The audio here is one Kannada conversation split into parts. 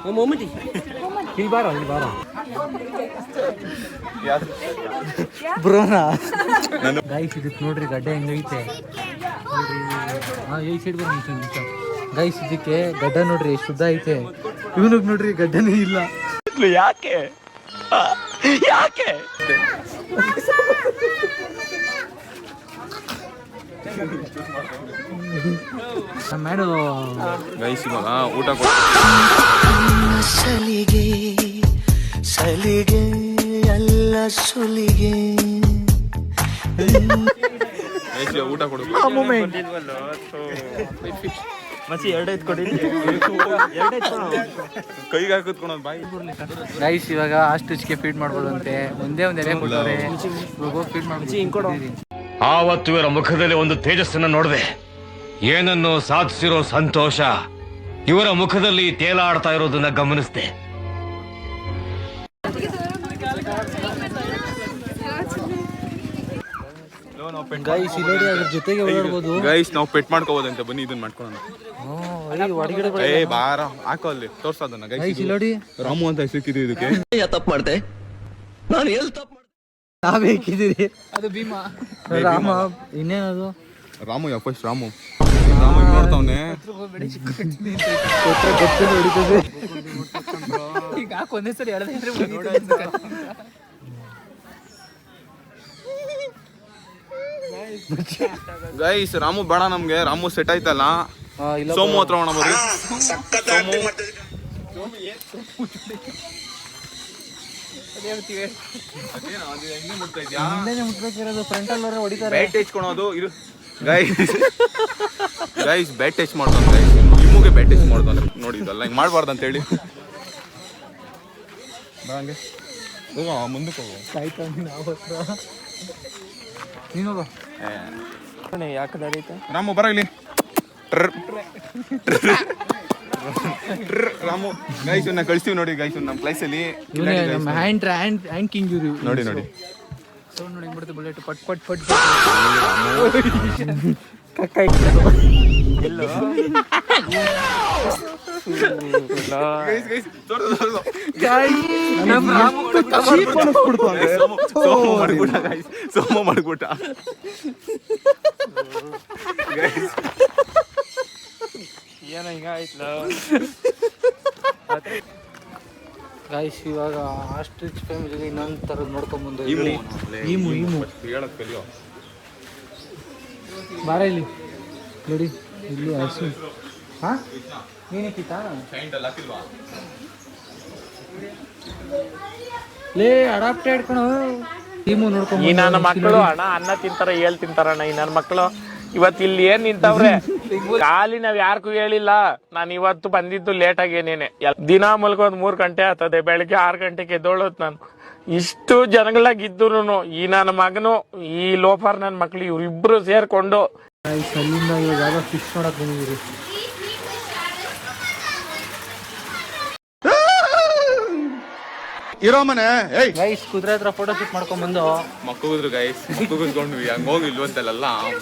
ಇಲ್ಲಿ ಬಾರೋ ಬ್ರೋನಾ ಗೈಸ್ ಇದಕ್ಕೆ ನೋಡ್ರಿ ಗಡ್ಡೆ ಹೆಂಗೈತೆ ಈ ಸೈಡ್ ಬರೋ ಗೈಸ್ ಇದಕ್ಕೆ ಗಡ್ಡ ನೋಡ್ರಿ ಎಷ್ಟು ಉದ್ದ ಐತೆ ಇವನಿಗೆ ನೋಡ್ರಿ ಗಡ್ಡನೇ ಇಲ್ಲ ಯಾಕೆ ಮೇಡು ಗೈಸ್ ಇವಾಗ ಊಟ ಸಲಿಗೆ ಎಲ್ಲ ಸುಲಿಗೆ ಊಟ ಕೊಡು ಮಚ್ಚಿ ಎರಡೈದು ಕೊಡಿ ಕೈಗೆ ಹಾಕಿದ್ಕೊಳೋದು ಬಾಯಿ ಗೈಸ್ ಇವಾಗ ಆಸ್ಟ್ರಿಚ್ಗೆ ಫೀಡ್ ಮಾಡ್ಬೋದಂತೆ ಒಂದೇ ಎಲೆ ಕೊಟ್ಟವ್ರೆ ಫೀಡ್ ಮಾಡ್ಬೋದು. ಆವತ್ತು ಇವರ ಮುಖದಲ್ಲಿ ಒಂದು ತೇಜಸ್ಸನ್ನು ನೋಡಿದೆ. ಏನನ್ನು ಸಾಧಿಸಿರೋ ಸಂತೋಷ ಇವರ ಮುಖದಲ್ಲಿ ತೇಲಾಡ್ತಾ ಇರೋದನ್ನ ಗಮನಿಸಿದೆ. ಗೈಸ್ ಇಲ್ಲಿ ಅದ್ರ ಜೊತೆಗೆ ಓಡಾಡ್ಬೋದು. ಗೈಸ್ ನಾವು ಪೆಟ್ ಮಾಡ್ಕೋಬೋದಂತೆ, ಬನ್ನಿ ಇದನ್ನ ಮಾಡ್ಕೊಳ್ಳೋಣ. ಬಾರ ಹಾಕೋ ಅಲ್ಲಿ ತೋರ್ಸೋದನ್ನ ಗೈಸ್ ನೋಡಿ ರಾಮು ಅಂತ ಸಿಕ್ಕಿದ್ವಿ ಇದಕ್ಕೆ. ತಪ್ಪು ಮಾಡ್ದೆ ನಾನು ಎಲ್ಲಿ ತಪ್ಪು ನಾವೇಕಿದ್ದೀರಿ ಅದು ಭೀಮಾ ರಾಮ ಇನ್ನೇನದು ರಾಮು ಫಸ್ಟ್ ರಾಮು ನೋಡ್ತಾವನೆ ಈಗ ಒಂದೇ ಸರಿ ಗೈಸ್ ರಾಮು ಬೇಡ ನಮ್ಗೆ. ರಾಮು ಸೆಟ್ ಆಯ್ತಲ್ಲ, ಸೋಮು ಹತ್ರ ಹೋಗೋಣ ಬರ್ರಿ. ಬ್ಯಾಟ್ ಟಚ್ಕೊಳೋದು ಇರು ಗೈಸ್ ಬ್ಯಾಟ್ ಟಚ್ ಮಾಡ್ತಾನೆ ಗೈಸ್, ನಿಮಗೆ ಬ್ಯಾಟ್ ಟಚ್ ಮಾಡ್ತಾನೆ ನೋಡಿ. ಇದೆಲ್ಲ ಹಿಂಗೆ ಮಾಡಬಾರ್ದು ಅಂತ ಹೇಳಿ ಹಂಗೆ ಹೋಗ ಮುಂದಕ್ಕೆ ಹೋಗು. ರಾಮು ಬರ ಇಲ್ಲಿ. ರಾಮು ಗೈಸ್ ಕಳಿಸ್ತೀವಿ ನೋಡಿ. ಗೈಸ್ ನಮ್ಮ ಪ್ಲೇಸ್ ಅಲ್ಲಿ ನೋಡಿ ನೋಡಿ ಬುಲೆಟ್ ಪಟ್ ಪಟ್ ಪಟ್ ಸೋಮ ಮಾಡ್ಬಿಟ್ಟ ಏನೋ ಹಿಂಗ ಆಯ್ತಲ್ಲ. ಗೈಸ್ ಇವಾಗ ಆಸ್ಟ್ರಿಚ್ ಫ್ಯಾಮಿಲಿಗೆ ಇನ್ನೊಂದು ಥರದ್ದು ನೋಡ್ಕೊಂಡ್ಬಂದು ಹೇಳಕ್ ಕಲಿಯೋ ಬಾರ ಇಲ್ಲಿ ನೋಡಿ. ಇಲ್ಲಿ ಹಸು ಹಾಂ ನೀನಿಕ್ಕಿತ್ತಾ ಲೇ ಅಡಾಪ್ಟೆಡ್ ಕಣೋ ಟೀಮು ನೋಡ್ಕೊಂಡು. ಈ ನನ್ನ ಮಕ್ಕಳು ಅನ್ನ ತಿಂತಾರ ಏಳ್ ತಿಂತಾರಣ್ಣ. ಈ ನನ್ನ ಮಕ್ಕಳು ಇವತ್ತು ಇಲ್ಲಿ ಏನ್ ನಿಂತವ್ರೆ ಖಾಲಿ ನಾವ್ ಯಾರಿಗೂ ಹೇಳಿಲ್ಲ. ನಾನು ಇವತ್ತು ಬಂದಿದ್ದು ಲೇಟ್ ಆಗಿ ಏನೇನೆ ದಿನ ಮಲ್ಕೋದ್ 3 ಗಂಟೆ ಆಗ್ತದೆ. ಬೆಳಗ್ಗೆ 6 ಗಂಟೆಗೆ ಎದ್ದೋಳತ್ ನಾನು. ಇಷ್ಟು ಜನಗಳಾಗಿದ್ರು ಈ ನನ್ನ ಮಗನು ಈ ಲೋಫರ್ ನನ್ನ ಮಕ್ಳು ಇವ್ರಿಬ್ರು ಸೇರ್ಕೊಂಡು ಅಲ್ಲಿಂದ ಇವಾಗ ಫಿಶ್ ನೋಡಕ್ ಬಂದಿದ್ದೀರಿ. ಇರೋ ಮನೆ ಗೈಸ್ ಕುದುರೆ ಹತ್ರ ಫೋಟೋ ಶೂಟ್ ಮಾಡ್ಕೊಂಡ್ ಬಂದು ಮಕ್ಕಳಿದ್ರು ಗೈಸ್ ಕೂತ್ಕೊಂಡ್ವಿ. ಹಂಗ ಹೋಗಿಲ್ವ ಅಂತೆಲ್ಲ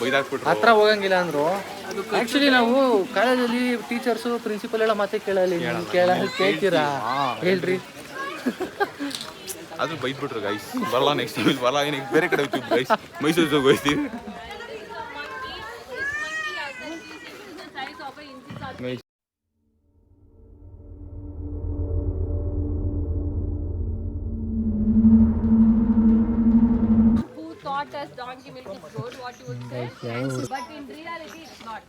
ಬೈದಾಕ್ಬಿಟ್ರು. ಹತ್ರ ಹೋಗಂಗಿಲ್ಲ ಅಂದ್ರು. ಆಕ್ಚುಲಿ ನಾವು ಕಾಲೇಜಲ್ಲಿ ಟೀಚರ್ಸು ಪ್ರಿನ್ಸಿಪಲ್ ಎಲ್ಲ ಮಾತೆ ಕೇಳ್ತೀರಾ ಹೇಳ್ರಿ. ಅದು ಬೈದ್ಬಿಟ್ರು ಗೈಸ್. ಬರಲ್ಲ ನೆಕ್ಸ್ಟ್ ಬರಲ್ಲ, ಏನಕ್ಕೆ ಬೇರೆ ಕಡೆ ಹೋಗ್ತೀವಿ ಗೈಸ್, ಮೈಸೂರಿಗೆ ಹೋಗ್ತೀವಿ. As donkey milk is good, what you would say, but in reality it's not.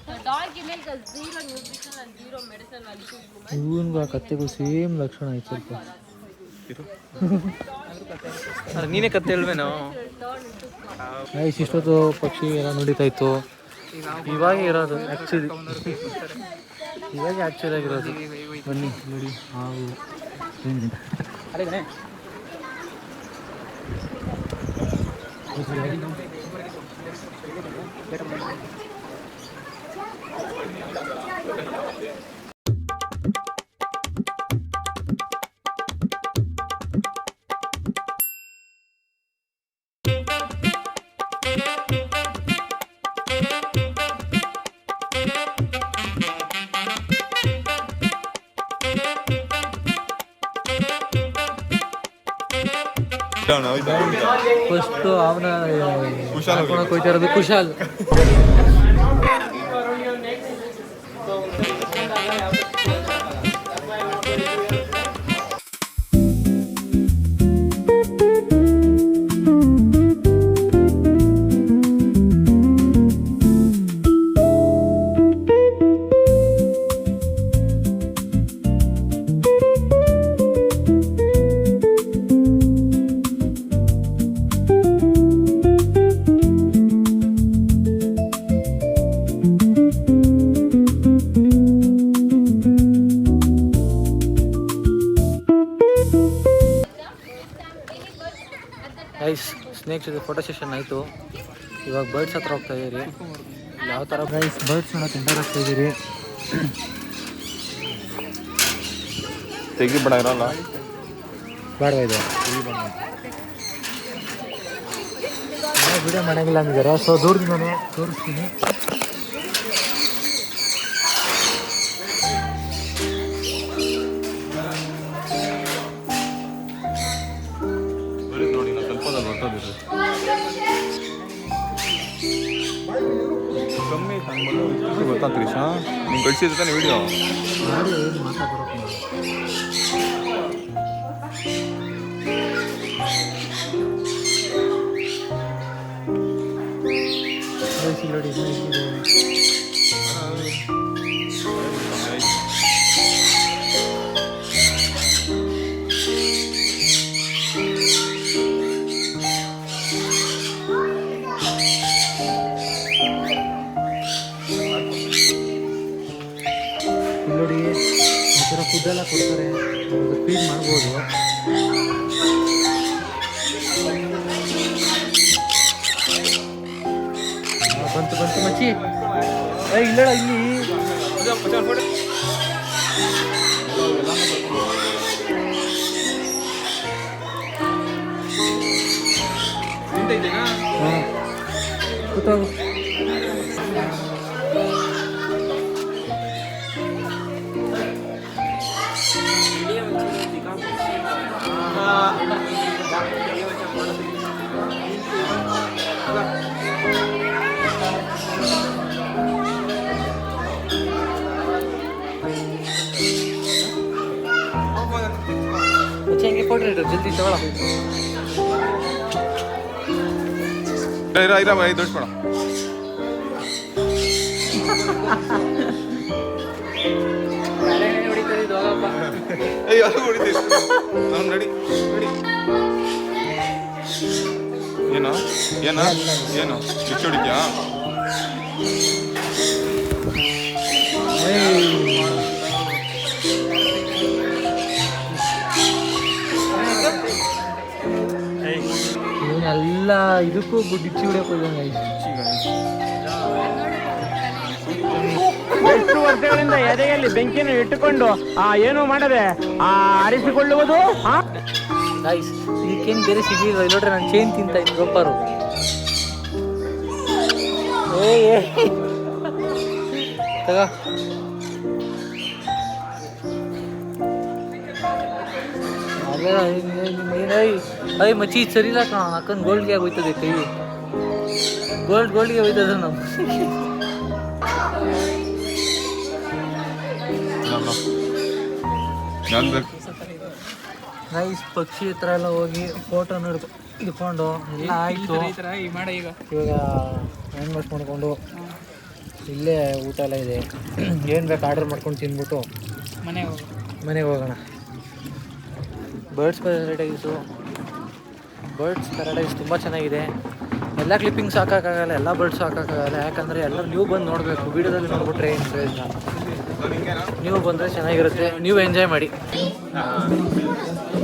The donkey milk has zero nutrition and zero medicinal value to humans. ಇವನ್ಗೂ ಆ ಕತ್ತೆಗೂ ಸೇಮ್ ಲಕ್ಷಣ ಐತೆ ಸ್ವಲ್ಪ. ನೀನೇ ಕತ್ತೆ ಹೇಳ್ವೇನೋ. ಗೈಸ್ ಇಷ್ಟೊತ್ತು ಪಕ್ಷಿ ಎಲ್ಲ ನಡೀತಾ ಇತ್ತು. ಇವಾಗ ಇರೋದು ಆ್ಯಕ್ಚುಲಿ ಆಗಿರೋದು. ಬನ್ನಿ ನೋಡಿ ಹಾವು ಫಸ್ಟ್ ಅವನ ಕುಶಾಲ್ ಹೋಗ್ತಾ ಇರೋದು ಕುಶಾಲ್. ಗೈಸ್ ಸ್ನೇಕ್ಸ್ ಜೊತೆ ಫೋಟೋ ಸೆಷನ್ ಆಯಿತು. ಇವಾಗ ಬರ್ಡ್ಸ್ ಹತ್ರ ಹೋಗ್ತಾ ಇದ್ದೀರಿ. ಯಾವ ಥರ ಗೈಸ್ ಬರ್ಡ್ಸ್ ನೋಡೋಕೆ ಎಂಟರ್ ಆಗ್ತಾ ಇದ್ದೀರಿ. ತೆಗಿಬೇಡ ಇರಲ್ಲ ಬೇಡವಾ ಇದು ವಿಡಿಯೋ ಮಾಡೋಂಗಿಲ್ಲ ಅಂದಿದ್ದಾರೆ. ಸೊ ದೂರದಿಂದನೇ ತೋರಿಸ್ತೀನಿ. ನೋಡಿ ನಾವು ಸ್ವಲ್ಪದಲ್ಲಿ ಹೊರಟೋದಿರಿ ಕಮ್ಮಿ ಗೊತ್ತಾ ತ್ರಿಷಾ ನೀನು ಕಳಿಸಿದ್ರೆ ತಾನೆ ವಿಡಿಯೋ ನೋಡಿ ಈ ಥರ ಫುಡ್ಡೆಲ್ಲ ಕೊಡ್ತಾರೆ, ಫೀಡ್ ಮಾಡ್ಬೋದು. ಬಂತು ಮಚ್ಚಿ ಇಲ್ಲ ಇಲ್ಲಿ ಕೂತಾಗು. ಹೆಂಗೆ ಕೊಡ್ರಿ ಜಲ್ದಿ ತಗೊಳ. ದೋಷ ನಡಿ ಏನೋ ಏನೋ ಏನು ಕಿಚ್ಚು ಹೊಡಿದ್ಯಾ? ಇವನ್ನೆಲ್ಲ ಇದಕ್ಕೂ ಡಿಚ್ಚಿ ಹೊಡಿಯಕ್ಕೆ ಹೋದಂಗೆ. ಎಷ್ಟು ವರ್ಷಗಳಿಂದ ಎದೆಯಲ್ಲಿ ಬೆಂಕಿಯನ್ನು ಇಟ್ಟುಕೊಂಡು ಏನು ಮಾಡದೆ ಆರಿಸಿಕೊಳ್ಳುವುದು. ಗೈಸ್ ಇದಕ್ಕೇನು ಬೇರೆ ಸಿಗಲಿಲ್ಲ. ನೋಡ್ರಿ ನಾನು ಚೇನ್ ತಿಂತ ಇತ್ತು ರೊಪ್ಪರು. ತಗ ಅಯ್ಯ ಮಚ್ಚಿ ಸರಿಲ್ಲ ಕಣ. ಅಕ್ಕನ ಗೋಲ್ಡ್ಗೆ ಹೋಯ್ತದೆ ಕೈ. ಗೋಲ್ಡ್ಗೆ ಹೋಯ್ತದ ನಮ್ಮ. ನೈಸ್ ಪಕ್ಷಿ ಹತ್ರ ಎಲ್ಲ ಹೋಗಿ ಫೋಟೋ ಹಿಡ್ಕೊಂಡು ಎಲ್ಲ ಆಯಿತು. ಇವಾಗ ಹ್ಯಾಂಡ್ ವಾಶ್ ಮಾಡಿಕೊಂಡು ಇಲ್ಲೇ ಊಟ ಎಲ್ಲ ಇದೆ. ಏನು ಬೇಕು ಆರ್ಡರ್ ಮಾಡ್ಕೊಂಡು ತಿಂದ್ಬಿಟ್ಟು ಮನೆಗೆ ಹೋಗೋಣ. ಬರ್ಡ್ಸ್ ಪ್ಯಾರಡೈಸ್ ತುಂಬ ಚೆನ್ನಾಗಿದೆ. ಎಲ್ಲ ಕ್ಲಿಪ್ಪಿಂಗ್ಸ್ ಹಾಕೋಕ್ಕಾಗಲ್ಲ, ಎಲ್ಲ ಬರ್ಡ್ಸ್ ಹಾಕೋಕ್ಕಾಗಲ್ಲ. ಯಾಕಂದರೆ ಎಲ್ಲರೂ ನೀವು ಬಂದು ನೋಡಬೇಕು. ವೀಡಿಯೋದಲ್ಲಿ ನೋಡ್ಬಿಟ್ರೆ ಏನು ಪ್ರಯೋಜನ. ನೀವು ಬಂದರೆ ಚೆನ್ನಾಗಿರುತ್ತೆ, ನೀವು ಎಂಜಾಯ್ ಮಾಡಿ.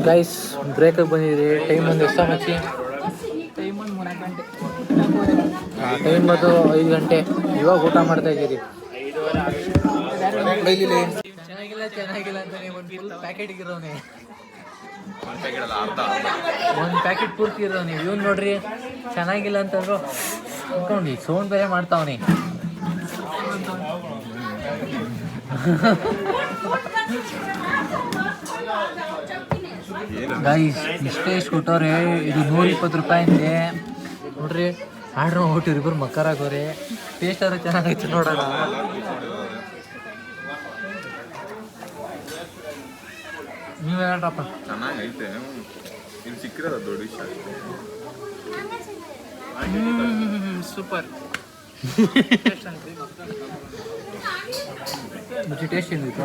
ಗೈಸ್ ಬ್ರೇಕಿಗೆ ಬಂದಿದ್ದೀರಿ. ಟೈಮ್ ಒಂದು ಎಷ್ಟು ಮಚ್ಚಿ? ಟೈಮ್ ಬಂದು 5 ಗಂಟೆ. ಇವಾಗ ಊಟ ಮಾಡ್ತಾ ಇದ್ದೀರಿ. ಚೆನ್ನಾಗಿಲ್ಲ ಅಂತಾನೆ ಒಂದು ಫುಲ್ ಪ್ಯಾಕೆಟ್ ಇರೋನೆ. ಒಂದು ಪ್ಯಾಕೆಟ್ ಪೂರ್ತಿ ಇರೋ ನೀವು. ಇವ್ನು ನೋಡ್ರಿ ಚೆನ್ನಾಗಿಲ್ಲ ಅಂತಂದ್ರು ಅನ್ಕೊಂಡು ಸೌಂಡ್ ಬೇರೆ ಮಾಡ್ತಾವನಿ. ಗೈಸ್ ಇಷ್ಟೇ ಕೊಟ್ಟವ್ರೆ. ಇದು 120 ರೂಪಾಯಿಂದೆ ನೋಡ್ರಿ. ಆರ್ಡ್ರ್ ಮಾಡ್ಬಿಟ್ಟಿವ್ರಿ ಇಬ್ಬರು ಮಕ್ಕರಾಗೋರೆ. ಟೇಸ್ಟ್ ಆದ್ರೆ ಚೆನ್ನಾಗೈತೆ ನೋಡೋಣ. ನೀವು ಹೇಳ್ರಪ್ಪ. ಚೆನ್ನಾಗೈತೆ. ಇದು ಸಿಕ್ಕಿರೋದು ದೊಡ್ಡ ವಿಷಯ. ಸೂಪರ್. ಮತ್ತೆ ಟೇಸ್ಟ್ ಏನಿತ್ತು?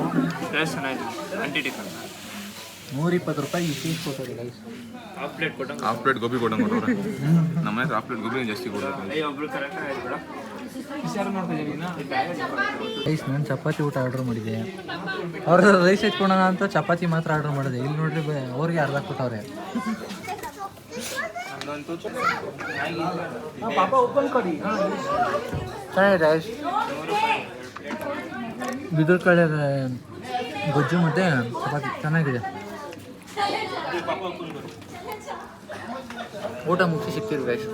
120 ರೂಪಾಯಿ ಈ ಪೀಸ್ ಕೊಟ್ಟವ್ರಿ ಗೈಸ್. ಹಾಫ್ ಪ್ಲೇಟ್ ಗೋಬಿ ಕೊಟ್ಟಂಗೆ ಕೊಟ್ಟವ್ರೆ. ನಮ್ಮ ಹತ್ರ ಹಾಫ್ ಪ್ಲೇಟ್ ಗೋಬಿ ಜಾಸ್ತಿ ಕೊಡೋದು. ಗೈಸ್ ನಾನು ಚಪಾತಿ ಊಟ ಆರ್ಡ್ರ್ ಮಾಡಿದ್ದೆ. ಅವ್ರ ರೈಸ್ ಎತ್ಕೊಳೋಣ ಅಂತ ಚಪಾತಿ ಮಾತ್ರ ಆರ್ಡ್ರ್ ಮಾಡಿದೆ. ಇಲ್ಲಿ ನೋಡ್ರಿ ಅವ್ರಿಗೆ ಅರ್ಧ ಕೊಟ್ಟವ್ರೆ. ಚೆನ್ನಾಗಿದೆ ರೈಸ್. ಬಿದ್ರ ಕಡೆ ಗೊಜ್ಜು ಮತ್ತು ಚಪಾತಿ ಚೆನ್ನಾಗಿದೆ. ಊಟ ಮುಗಿಸಿ ಸಿಗ್ತೀವಿ ಗೈಸ್.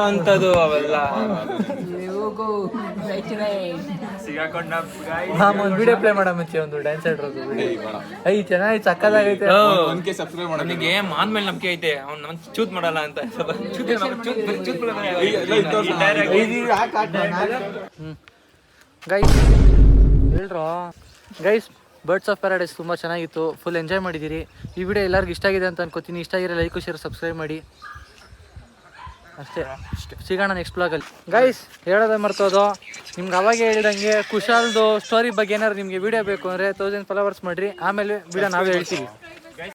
ಅಂತದ್ದು ಅವೆಲ್ಲ ಒಂದು ವಿಡಿಯೋ ಪ್ಲೇ ಮಾಡೋ ಮುಂಚೆ ಒಂದು ಡ್ಯಾನ್ಸ್ ಆಡ್ರೋದು. ಐ ಚೆನ್ನಾಗಿ ಸಕ್ಕದಾಗೈತೆ. ನನಗೆ ಮಾನ್ ಮೇಲೆ ನಂಬಿಕೆ ಐತೆ. ಅವ್ನು ನನ್ ಚೂತ್ ಮಾಡಲ್ಲ ಅಂತ. ಗೈಸ್ ಹೇಳ್ರೋ ಗೈಸ್, ಬರ್ಡ್ಸ್ ಆಫ್ ಪ್ಯಾರಡೈಸ್ ತುಂಬ ಚೆನ್ನಾಗಿತ್ತು. ಫುಲ್ ಎಂಜಾಯ್ ಮಾಡಿದ್ದೀರಿ. ಈ ವಿಡಿಯೋ ಎಲ್ಲರಿಗೂ ಇಷ್ಟ ಆಗಿದೆ ಅಂತ ಅನ್ಕೋತೀನಿ. ಇಷ್ಟ ಆಗಿರೋ ಲೈಕ್ ಶೇರ್ ಸಬ್ಸ್ಕ್ರೈಬ್ ಮಾಡಿ. ಅಷ್ಟೇ, ಸಿಗೋಣ ನೆಕ್ಸ್ಟ್ ಬ್ಲಾಗಲ್ಲಿ. ಗೈಸ್ ಹೇಳೋದೇ ಮರ್ತೋದು, ನಿಮ್ಗೆ ಅವಾಗೆ ಹೇಳ್ದಂಗೆ ಕುಶಾಲ್ದು ಸ್ಟೋರಿ ಬಗ್ಗೆ ಏನಾದ್ರು ನಿಮಗೆ ವಿಡಿಯೋ ಬೇಕು ಅಂದರೆ 1000 ಫಾಲೋವರ್ಸ್ ಮಾಡಿರಿ. ಆಮೇಲೆ ವಿಡಿಯೋ ನಾವೇ ಹೇಳ್ತೀವಿ.